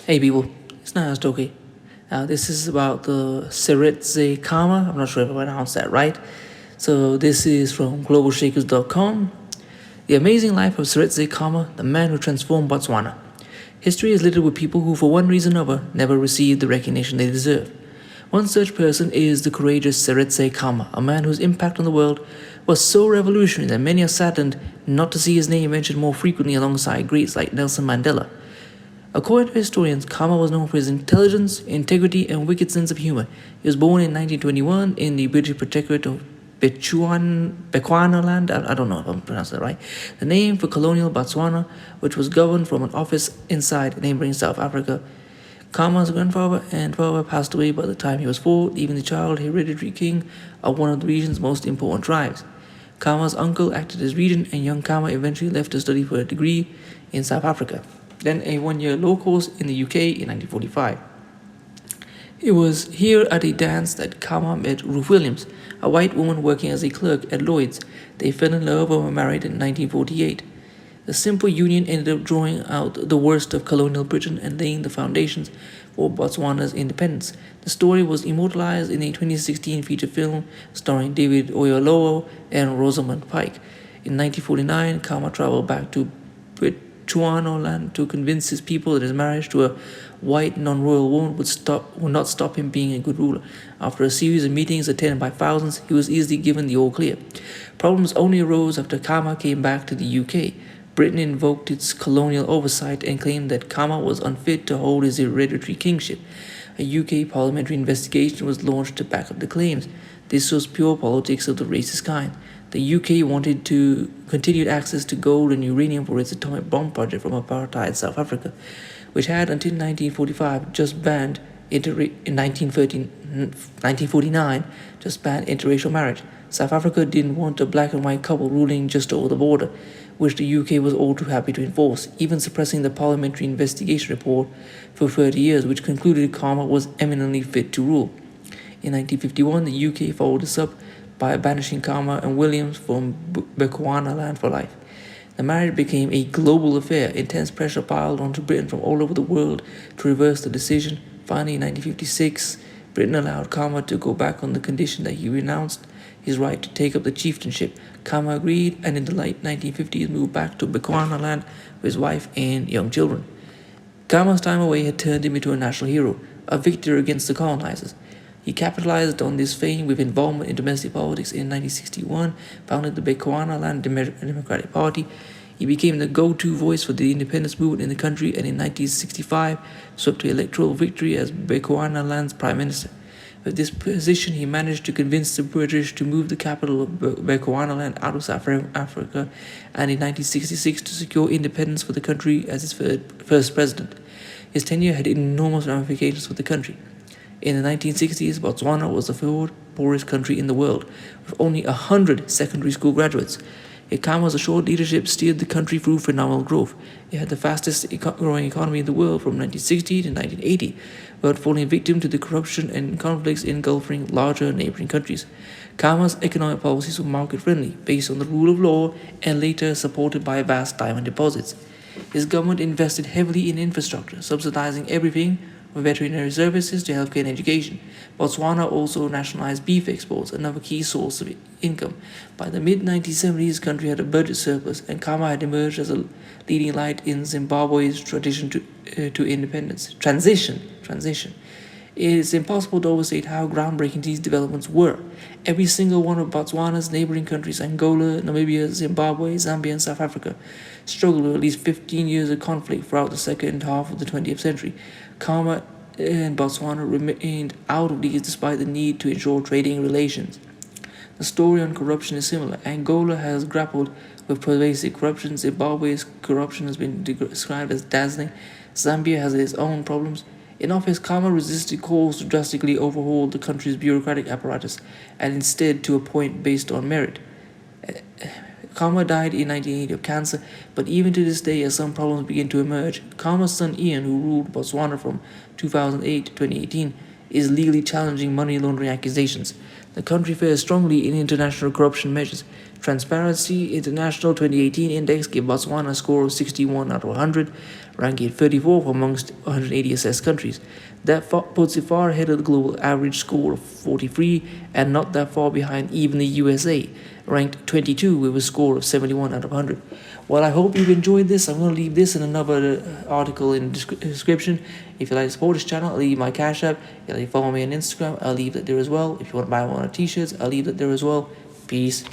Hey people, it's NIyas713. Now this is about the Seretse Khama. I'm not sure if I pronounced that right. So this is from globalshakers.com. The amazing life of Seretse Khama, the man who transformed Botswana. History is littered with people who, for one reason or another, never received the recognition they deserve. One such person is the courageous Seretse Khama, a man whose impact on the world was so revolutionary that many are saddened not to see his name mentioned more frequently alongside greats like Nelson Mandela. According to historians, Khama was known for his intelligence, integrity, and wicked sense of humor. He was born in 1921 in the British Protectorate of Bechuanaland. I don't know if I'm pronouncing that right. The name for colonial Botswana, which was governed from an office inside neighboring South Africa. Khama's grandfather and father passed away by the time he was 4, leaving the child hereditary king of one of the region's most important tribes. Khama's uncle acted as regent, and young Khama eventually left to study for a degree in South Africa, then a one-year law course in the UK in 1945. It was here at a dance that Khama met Ruth Williams, a white woman working as a clerk at Lloyd's. They fell in love and were married in 1948. The simple union ended up drawing out the worst of colonial Britain and laying the foundations for Botswana's independence. The story was immortalized in a 2016 feature film starring David Oyelowo and Rosamund Pike. In 1949, Khama traveled back to Bechuanaland to convince his people that his marriage to a white non-royal woman would not stop him being a good ruler. After a series of meetings attended by thousands, he was easily given the all clear. Problems only arose after Khama came back to the UK. Britain invoked its colonial oversight and claimed that Khama was unfit to hold his hereditary kingship. A UK parliamentary investigation was launched to back up the claims. This was pure politics of the racist kind. The UK wanted continued access to gold and uranium for its atomic bomb project from apartheid South Africa, which had until 1945 just banned in 1949 just banned interracial marriage. South Africa didn't want a black and white couple ruling just over the border, which the UK was all too happy to enforce, even suppressing the parliamentary investigation report for 30 years, which concluded Khama was eminently fit to rule. In 1951, the UK followed this up by banishing Khama and Williams from Bechuanaland for life. The marriage became a global affair. Intense pressure piled onto Britain from all over the world to reverse the decision. Finally, in 1956, Britain allowed Khama to go back on the condition that he renounced his right to take up the chieftainship. Khama agreed, and in the late 1950s moved back to Bechuanaland with his wife and young children. Khama's time away had turned him into a national hero, a victor against the colonizers. He capitalized on this fame with involvement in domestic politics. In 1961, founded the Bechuanaland Democratic Party. He became the go-to voice for the independence movement in the country, and in 1965 swept to electoral victory as Bechuanaland's prime minister. With this position, he managed to convince the British to move the capital of Bechuanaland out of South Africa, and in 1966 to secure independence for the country as its first president. His tenure had enormous ramifications for the country. In the 1960s, Botswana was the third poorest country in the world, with only 100 secondary school graduates. Khama's assured leadership steered the country through phenomenal growth. It had the fastest growing economy in the world from 1960 to 1980, without falling victim to the corruption and conflicts engulfing larger neighboring countries. Khama's economic policies were market-friendly, based on the rule of law, and later supported by vast diamond deposits. His government invested heavily in infrastructure, subsidizing everything from veterinary services to healthcare and education. Botswana also nationalized beef exports, another key source of income. By the mid-1970s, the country had a budget surplus, and Khama had emerged as a leading light in Zimbabwe's transition to independence. Transition. It is impossible to overstate how groundbreaking these developments were. Every single one of Botswana's neighboring countries, Angola, Namibia, Zimbabwe, Zambia, and South Africa, struggled with at least 15 years of conflict throughout the second half of the 20th century. Khama and Botswana remained out of these despite the need to ensure trading relations. The story on corruption is similar. Angola has grappled with pervasive corruption. Zimbabwe's corruption has been described as dazzling. Zambia has its own problems. In office, Khama resisted calls to drastically overhaul the country's bureaucratic apparatus and instead to appoint based on merit. Khama died in 1980 of cancer, but even to this day, as some problems begin to emerge, Khama's son Ian, who ruled Botswana from 2008 to 2018, is legally challenging money laundering accusations. The country fares strongly in international corruption measures. Transparency International 2018 Index gave Botswana a score of 61 out of 100, ranking 34th amongst 180 assessed countries. That puts it far ahead of the global average score of 43 and not that far behind even the USA, ranked 22 with a score of 71 out of 100. Well, I hope you've enjoyed this. I'm going to leave this in another article in the description. If you'd like to support this channel, I'll leave my Cash App. If you'd like to follow me on Instagram, I'll leave that there as well. If you want to buy one of the t-shirts, I'll leave that there as well. Peace.